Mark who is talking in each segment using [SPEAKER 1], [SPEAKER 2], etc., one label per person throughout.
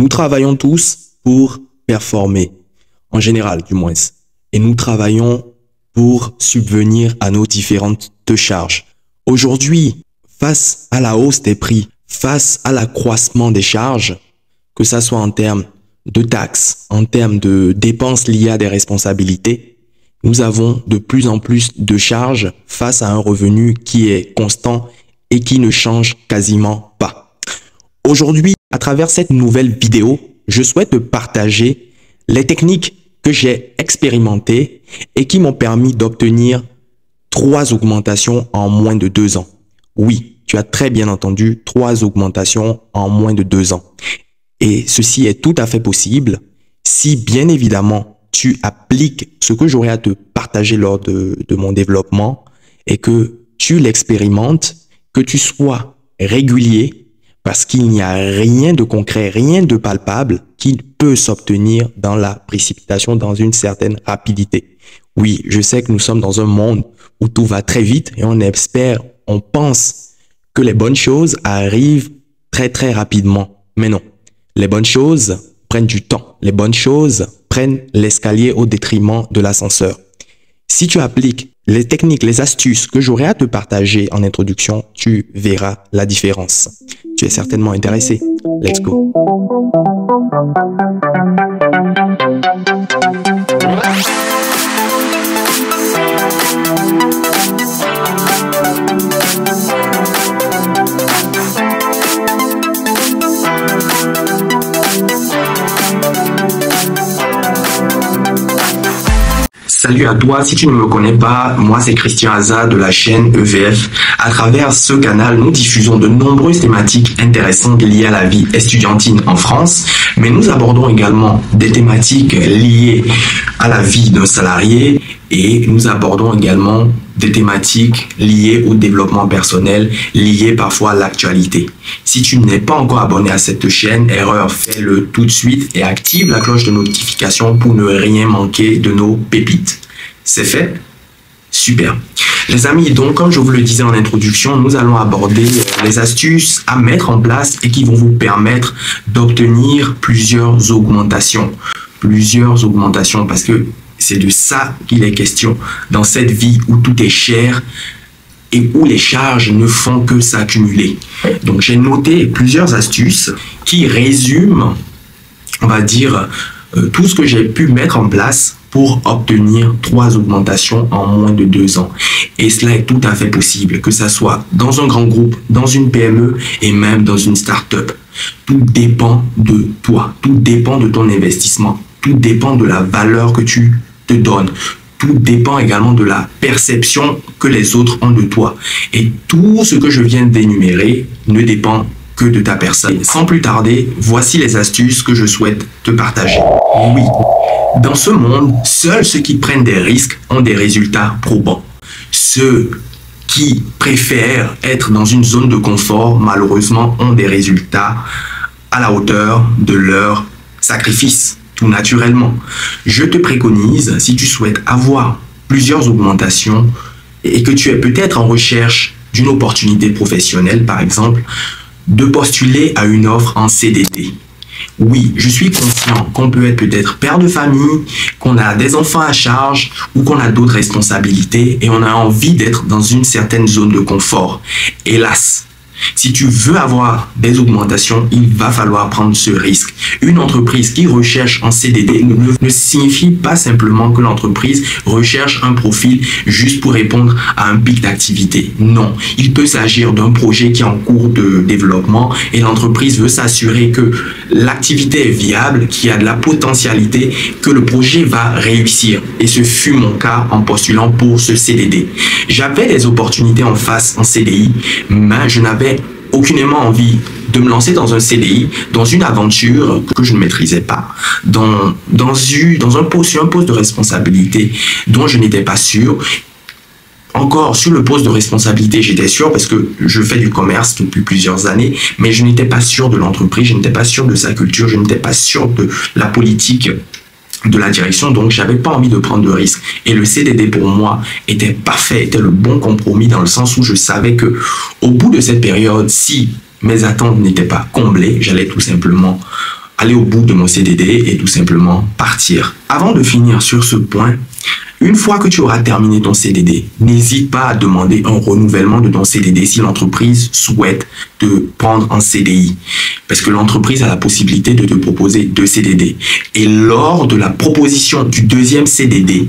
[SPEAKER 1] Nous travaillons tous pour performer, en général du moins. Et nous travaillons pour subvenir à nos différentes charges. Aujourd'hui, face à la hausse des prix, face à l'accroissement des charges, que ça soit en termes de taxes, en termes de dépenses liées à des responsabilités, nous avons de plus en plus de charges face à un revenu qui est constant et qui ne change quasiment pas. Aujourd'hui, à travers cette nouvelle vidéo, je souhaite te partager les techniques que j'ai expérimentées et qui m'ont permis d'obtenir 3 augmentations en moins de 2 ans. Oui, tu as très bien entendu, 3 augmentations en moins de 2 ans. Et ceci est tout à fait possible si, bien évidemment, tu appliques ce que j'aurai à te partager lors de mon développement et que tu l'expérimentes, que tu sois régulier, parce qu'il n'y a rien de concret, rien de palpable qui peut s'obtenir dans la précipitation, dans une certaine rapidité. Oui, je sais que nous sommes dans un monde où tout va très vite et on espère, on pense que les bonnes choses arrivent très rapidement. Mais non, les bonnes choses prennent du temps. Les bonnes choses prennent l'escalier au détriment de l'ascenseur. Si tu appliques les techniques, les astuces que j'aurai à te partager en introduction, tu verras la différence. Tu es certainement intéressé. Let's go. Salut à toi, si tu ne me connais pas, moi c'est Christian Aza de la chaîne EVF. À travers ce canal, nous diffusons de nombreuses thématiques intéressantes liées à la vie estudiantine en France, mais nous abordons également des thématiques liées à la vie d'un salarié et nous abordons également des thématiques liées au développement personnel, liées parfois à l'actualité. Si tu n'es pas encore abonné à cette chaîne, erreur, fais-le tout de suite et active la cloche de notification pour ne rien manquer de nos pépites. C'est fait? Super. Les amis, donc comme je vous le disais en introduction, nous allons aborder les astuces à mettre en place et qui vont vous permettre d'obtenir plusieurs augmentations. Plusieurs augmentations parce que c'est de ça qu'il est question dans cette vie où tout est cher et où les charges ne font que s'accumuler. Donc j'ai noté plusieurs astuces qui résument, on va dire, tout ce que j'ai pu mettre en place pour obtenir 3 augmentations en moins de 2 ans. Et cela est tout à fait possible, que ça soit dans un grand groupe, dans une PME et même dans une start-up. Tout dépend de toi, tout dépend de ton investissement, tout dépend de la valeur que tu te donnes. Tout dépend également de la perception que les autres ont de toi. Et tout ce que je viens d'énumérer ne dépend que de ta personne. Sans plus tarder, voici les astuces que je souhaite te partager. Oui, dans ce monde, seuls ceux qui prennent des risques ont des résultats probants. Ceux qui préfèrent être dans une zone de confort, malheureusement, ont des résultats à la hauteur de leur sacrifice. Tout naturellement. Je te préconise, si tu souhaites avoir plusieurs augmentations et que tu es peut-être en recherche d'une opportunité professionnelle, par exemple, de postuler à une offre en CDD. Oui, je suis conscient qu'on peut être peut-être père de famille, qu'on a des enfants à charge ou qu'on a d'autres responsabilités et on a envie d'être dans une certaine zone de confort. Hélas, si tu veux avoir des augmentations, il va falloir prendre ce risque. Une entreprise qui recherche en CDD ne signifie pas simplement que l'entreprise recherche un profil juste pour répondre à un pic d'activité. Non, il peut s'agir d'un projet qui est en cours de développement et l'entreprise veut s'assurer que l'activité est viable, qu'il y a de la potentialité, que le projet va réussir. Et ce fut mon cas en postulant pour ce CDD. J'avais des opportunités en face en CDI, mais je n'avais aucunement envie de me lancer dans un CDI, dans une aventure que je ne maîtrisais pas, dans un poste de responsabilité dont je n'étais pas sûr. Encore sur le poste de responsabilité, j'étais sûr parce que je fais du commerce depuis plusieurs années, mais je n'étais pas sûr de l'entreprise, je n'étais pas sûr de sa culture, je n'étais pas sûr de la politique de la direction, donc j'avais pas envie de prendre de risques. Et le CDD pour moi était parfait, était le bon compromis dans le sens où je savais que au bout de cette période, si mes attentes n'étaient pas comblées, j'allais tout simplement aller au bout de mon CDD et tout simplement partir. Avant de finir sur ce point, une fois que tu auras terminé ton CDD, n'hésite pas à demander un renouvellement de ton CDD si l'entreprise souhaite te prendre en CDI. Parce que l'entreprise a la possibilité de te proposer 2 CDD. Et lors de la proposition du 2e CDD,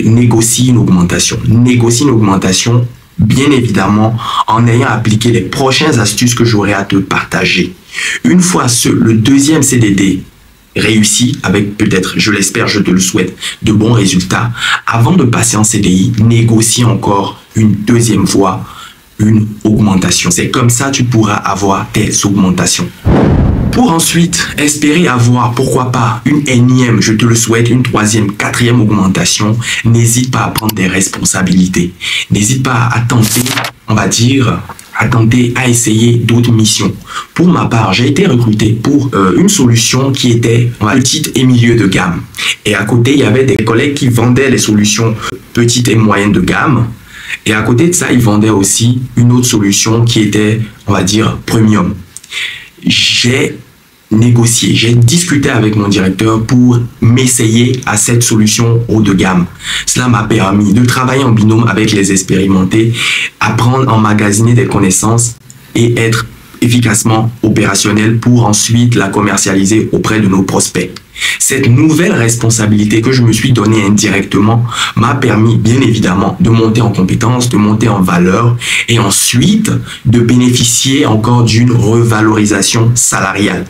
[SPEAKER 1] négocie une augmentation. Négocie une augmentation, bien évidemment, en ayant appliqué les prochaines astuces que j'aurai à te partager. Une fois le 2e CDD réussi, avec peut-être, je l'espère, je te le souhaite, de bons résultats, avant de passer en CDI, négocie encore une 2e fois une augmentation. C'est comme ça que tu pourras avoir tes augmentations. Pour ensuite espérer avoir, pourquoi pas, une énième, je te le souhaite, une 3e, 4e augmentation, n'hésite pas à prendre des responsabilités. N'hésite pas à tenter, on va dire, à essayer d'autres missions. Pour ma part, j'ai été recruté pour une solution qui était petite et milieu de gamme. Et à côté, il y avait des collègues qui vendaient les solutions petites et moyennes de gamme. Et à côté de ça, ils vendaient aussi une autre solution qui était, on va dire, premium. J'ai négocié, j'ai discuté avec mon directeur pour m'essayer à cette solution haut de gamme. Cela m'a permis de travailler en binôme avec les expérimentés, apprendre à emmagasiner des connaissances et être efficacement opérationnel pour ensuite la commercialiser auprès de nos prospects. Cette nouvelle responsabilité que je me suis donnée indirectement m'a permis bien évidemment de monter en compétences, de monter en valeur et ensuite de bénéficier encore d'une revalorisation salariale.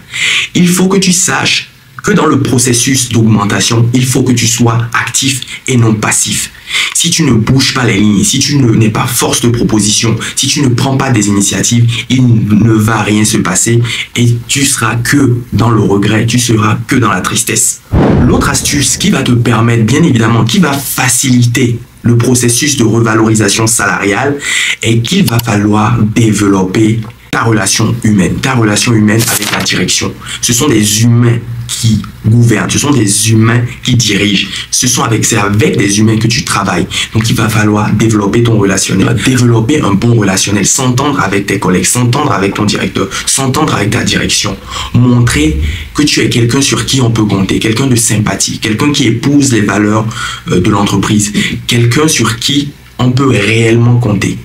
[SPEAKER 1] Il faut que tu saches que dans le processus d'augmentation, il faut que tu sois actif et non passif. Si tu ne bouges pas les lignes, si tu n'es pas force de proposition, si tu ne prends pas des initiatives, il ne va rien se passer et tu seras que dans le regret, tu seras que dans la tristesse. L'autre astuce qui va te permettre, bien évidemment, qui va faciliter le processus de revalorisation salariale est qu'il va falloir développer ta relation humaine avec la direction. Ce sont des humains qui gouvernent, ce sont des humains qui dirigent. C'est avec des humains que tu travailles. Donc, il va falloir développer ton relationnel, développer un bon relationnel, s'entendre avec tes collègues, s'entendre avec ton directeur, s'entendre avec ta direction. Montrer que tu es quelqu'un sur qui on peut compter, quelqu'un de sympathique, quelqu'un qui épouse les valeurs de l'entreprise, quelqu'un sur qui on peut réellement compter.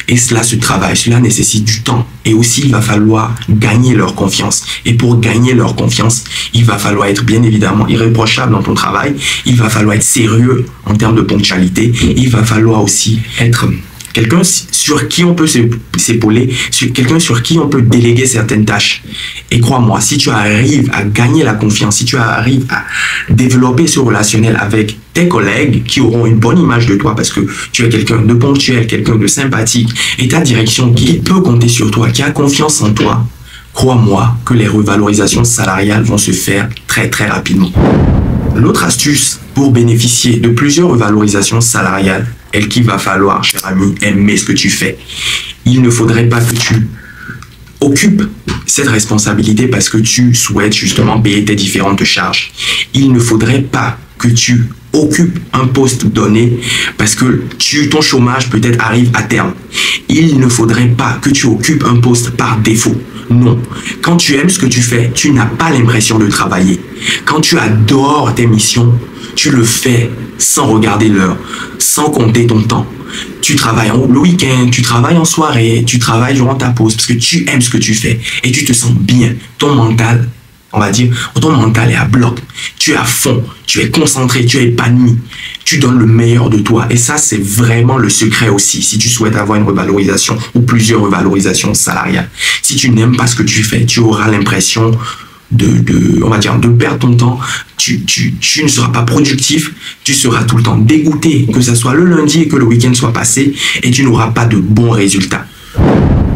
[SPEAKER 1] Et cela se travaille, cela nécessite du temps. Et aussi, il va falloir gagner leur confiance. Et pour gagner leur confiance, il va falloir être bien évidemment irréprochable dans ton travail. Il va falloir être sérieux en termes de ponctualité. Il va falloir aussi être quelqu'un sur qui on peut s'épauler, quelqu'un sur qui on peut déléguer certaines tâches. Et crois-moi, si tu arrives à gagner la confiance, si tu arrives à développer ce relationnel avec tes collègues qui auront une bonne image de toi parce que tu es quelqu'un de ponctuel, quelqu'un de sympathique et ta direction qui peut compter sur toi, qui a confiance en toi, crois-moi que les revalorisations salariales vont se faire très très rapidement. L'autre astuce pour bénéficier de plusieurs revalorisations salariales est qu'il va falloir, cher ami, aimer ce que tu fais. Il ne faudrait pas que tu occupes cette responsabilité parce que tu souhaites justement payer tes différentes charges. Il ne faudrait pas que tu occupes un poste donné parce que ton chômage peut-être arrive à terme. Il ne faudrait pas que tu occupes un poste par défaut. Non. Quand tu aimes ce que tu fais, tu n'as pas l'impression de travailler. Quand tu adores tes missions, tu le fais sans regarder l'heure, sans compter ton temps. Tu travailles le week-end, tu travailles en soirée, tu travailles durant ta pause parce que tu aimes ce que tu fais et tu te sens bien. Ton mental, on va dire, ton mental est à bloc. Tu es à fond, tu es concentré, tu es épanoui. Tu donnes le meilleur de toi. Et ça, c'est vraiment le secret aussi. Si tu souhaites avoir une revalorisation ou plusieurs revalorisations salariales. Si tu n'aimes pas ce que tu fais, tu auras l'impression on va dire, de perdre ton temps. Tu ne seras pas productif. Tu seras tout le temps dégoûté, que ce soit le lundi et que le week-end soit passé. Et tu n'auras pas de bons résultats.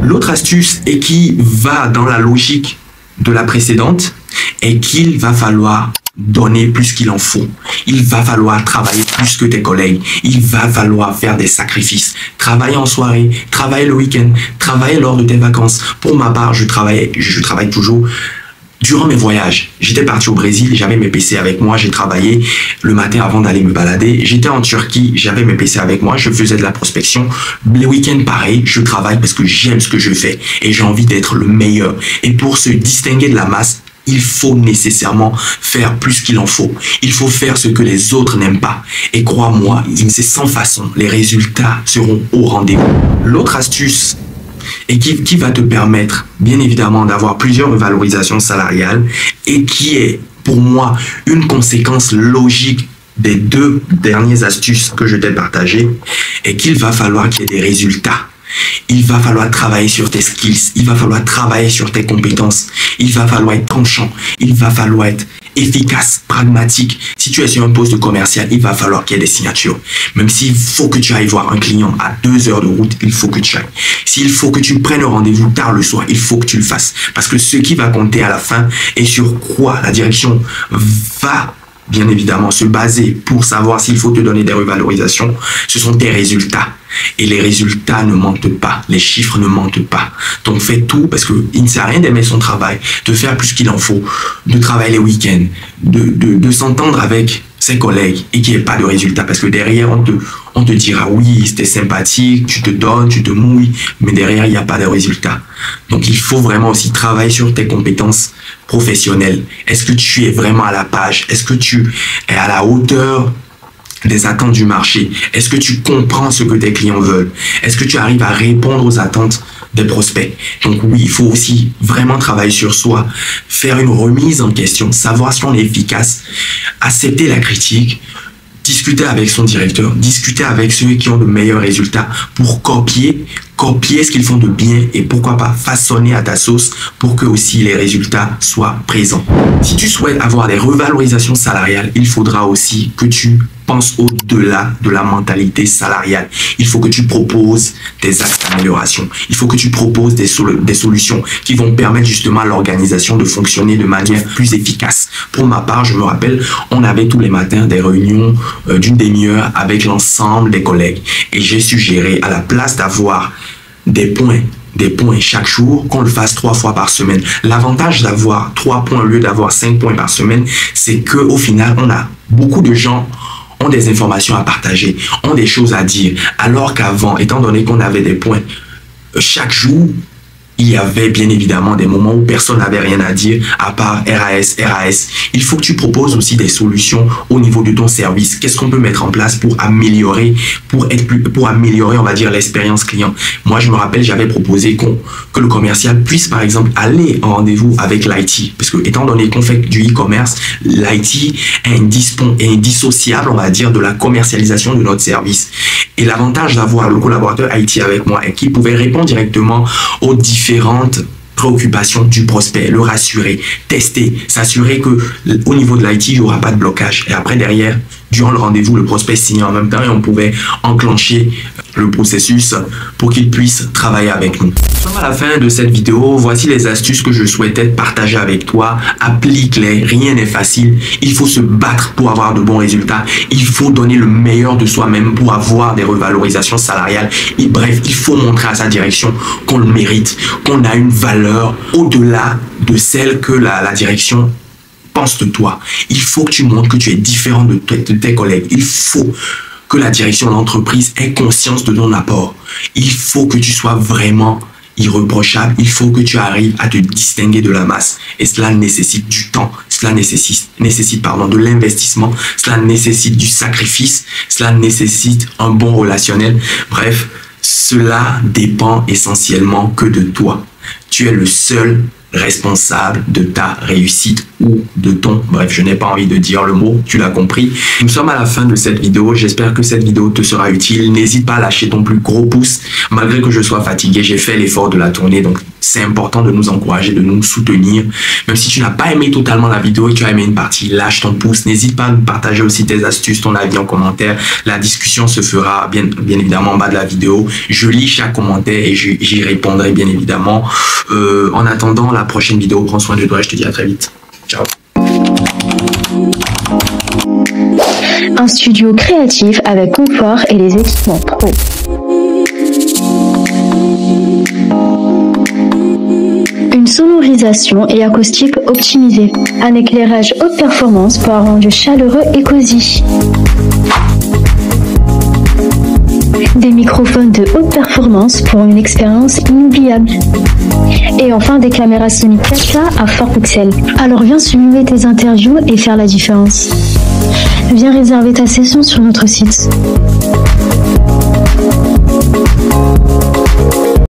[SPEAKER 1] L'autre astuce, et qui va dans la logique de la précédente, est qu'il va falloir donner plus qu'il en faut. Il va falloir travailler plus que tes collègues. Il va falloir faire des sacrifices. Travailler en soirée, travailler le week-end, travailler lors de tes vacances. Pour ma part, je travaille toujours durant mes voyages. J'étais parti au Brésil, j'avais mes PC avec moi, j'ai travaillé le matin avant d'aller me balader. J'étais en Turquie, j'avais mes PC avec moi, je faisais de la prospection. Les week-ends, pareil, je travaille parce que j'aime ce que je fais et j'ai envie d'être le meilleur. Et pour se distinguer de la masse, il faut nécessairement faire plus qu'il en faut. Il faut faire ce que les autres n'aiment pas. Et crois-moi, c'est sans façon. Les résultats seront au rendez-vous. L'autre astuce, et qui va te permettre, bien évidemment, d'avoir plusieurs revalorisations salariales et qui est, pour moi, une conséquence logique des 2 dernières astuces que je t'ai partagées, est qu'il va falloir qu'il y ait des résultats. Il va falloir travailler sur tes skills, il va falloir travailler sur tes compétences, il va falloir être tranchant, il va falloir être efficace, pragmatique. Si tu es sur un poste commercial, il va falloir qu'il y ait des signatures. Même s'il faut que tu ailles voir un client à 2 heures de route, il faut que tu ailles. S'il faut que tu prennes un rendez-vous tard le soir, il faut que tu le fasses. Parce que ce qui va compter à la fin et sur quoi la direction va bien évidemment se baser pour savoir s'il faut te donner des revalorisations, ce sont tes résultats. Et les résultats ne mentent pas, les chiffres ne mentent pas. Donc fais tout, parce qu'il ne sert à rien d'aimer son travail, de faire plus qu'il en faut, de travailler les week-ends, de s'entendre avec ses collègues et qu'il n'y ait pas de résultats. Parce que derrière, on te dira oui, c'était sympathique, tu te donnes, tu te mouilles, mais derrière, il n'y a pas de résultats. Donc il faut vraiment aussi travailler sur tes compétences professionnelles. Est-ce que tu es vraiment à la page? Est-ce que tu es à la hauteur des attentes du marché? Est-ce que tu comprends ce que tes clients veulent? Est-ce que tu arrives à répondre aux attentes des prospects? Donc oui, il faut aussi vraiment travailler sur soi, faire une remise en question, savoir si on est efficace, accepter la critique, discuter avec son directeur, discuter avec ceux qui ont de meilleurs résultats pour copier ce qu'ils font de bien et pourquoi pas façonner à ta sauce pour que aussi les résultats soient présents. Si tu souhaites avoir des revalorisations salariales, il faudra aussi que tu penses au-delà de la mentalité salariale. Il faut que tu proposes des axes d'amélioration. Il faut que tu proposes des solutions qui vont permettre justement à l'organisation de fonctionner de manière plus efficace. Pour ma part, je me rappelle, on avait tous les matins des réunions d'une demi-heure avec l'ensemble des collègues. Et j'ai suggéré, à la place d'avoir des points chaque jour, qu'on le fasse 3 fois par semaine. L'avantage d'avoir 3 points au lieu d'avoir 5 points par semaine, c'est qu'au final, beaucoup de gens ont des informations à partager, ont des choses à dire. Alors qu'avant, étant donné qu'on avait des points chaque jour, il y avait bien évidemment des moments où personne n'avait rien à dire à part RAS. Il faut que tu proposes aussi des solutions au niveau de ton service. Qu'est-ce qu'on peut mettre en place pour améliorer, on va dire, l'expérience client? Moi, je me rappelle, j'avais proposé que le commercial puisse, par exemple, aller en rendez-vous avec l'IT. Parce que, étant donné qu'on fait du e-commerce, l'IT est indissociable, on va dire, de la commercialisation de notre service. Et l'avantage d'avoir le collaborateur IT avec moi est qu'il pouvait répondre directement aux différentes préoccupations du prospect, le rassurer, tester, s'assurer que au niveau de l'IT, il n'y aura pas de blocage. Et après, derrière, durant le rendez-vous, le prospect signait en même temps et on pouvait enclencher le processus pour qu'il puisse travailler avec nous. Nous sommes à la fin de cette vidéo. Voici les astuces que je souhaitais partager avec toi. Applique-les. Rien n'est facile. Il faut se battre pour avoir de bons résultats. Il faut donner le meilleur de soi-même pour avoir des revalorisations salariales. Et bref, il faut montrer à sa direction qu'on le mérite, qu'on a une valeur au-delà de celle que la direction pense de toi. Il faut que tu montres que tu es différent de tes collègues. Il faut que la direction de l'entreprise ait conscience de ton apport. Il faut que tu sois vraiment irréprochable. Il faut que tu arrives à te distinguer de la masse. Et cela nécessite du temps. Cela nécessite de l'investissement. Cela nécessite du sacrifice. Cela nécessite un bon relationnel. Bref, cela dépend essentiellement que de toi. Tu es le seul responsable de ta réussite ou de ton... Bref, je n'ai pas envie de dire le mot, tu l'as compris. Nous sommes à la fin de cette vidéo. J'espère que cette vidéo te sera utile. N'hésite pas à lâcher ton plus gros pouce. Malgré que je sois fatigué, j'ai fait l'effort de la tourner. Donc, c'est important de nous encourager, de nous soutenir. Même si tu n'as pas aimé totalement la vidéo et tu as aimé une partie, lâche ton pouce. N'hésite pas à nous partager aussi tes astuces, ton avis en commentaire. La discussion se fera bien évidemment en bas de la vidéo. Je lis chaque commentaire et j'y répondrai bien évidemment. En attendant la prochaine vidéo, prends soin de toi et je te dis à très vite. Ciao.
[SPEAKER 2] Un studio créatif avec confort et les équipements pro. Une sonorisation et acoustique optimisée. Un éclairage haute performance pour un rendu chaleureux et cosy. Des microphones de haute performance pour une expérience inoubliable. Et enfin, des caméras Sony 4K à fort pixel. Alors viens sublimer tes interviews et faire la différence. Viens réserver ta session sur notre site.